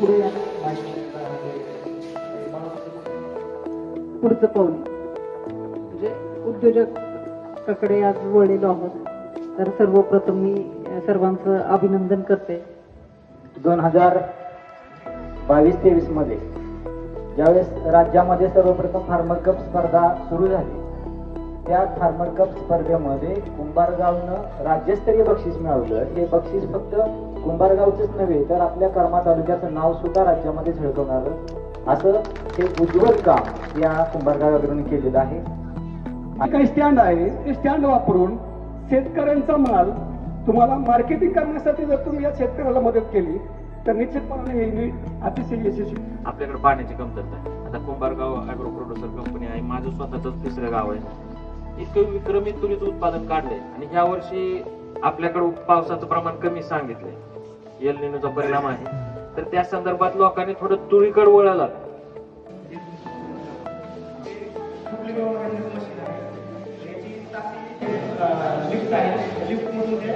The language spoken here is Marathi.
पुढे या पुढचं पाऊल म्हणजे उद्योजकाकडे आज वळलेलो आहोत. तर सर्वप्रथम मी सर्वांचं अभिनंदन करते. 2022-23 मध्ये ज्यावेळेस राज्यामध्ये सर्वप्रथम फार्मर कप स्पर्धा सुरू झाली, त्या फार्मर कप स्पर्धेमध्ये कुंभारगावनं राज्यस्तरीय बक्षीस मिळवलं. हे बक्षीस फक्त कुंभारगावचंच नव्हे तर आपल्या कर्मा तालुक्याचं नाव सुद्धा राज्यामध्ये झळकवणारं असं हे उज्ज्वल काम या कुंभारगाव अग्रणी केलेलं आहे. काही स्टँड आहे, ते स्टँड वापरून शेतकऱ्यांचा माल तुम्हाला मार्केटिंग करण्यासाठी जर तुम्ही या शेतकऱ्याला मदत केली तर निश्चितपणे ही अतिशय यशस्वी. आपल्याकडे पाण्याची कमतरता आहे. आता कुंभारगाव ॲग्रो प्रोड्युसर कंपनी आहे, माझं स्वतःच तिसरं गाव आहे. इतकं विक्रमी तुरीचं उत्पादन काढलंय आणि ह्या वर्षी आपल्याकडे पावसाचं प्रमाण कमी सांगितलंय, एल निनोचा परिणाम आहे. तर त्या संदर्भात लोकांनी थोडं तुरीकडे वळालं. लिफ्ट आहे, लिफ्ट मधून ते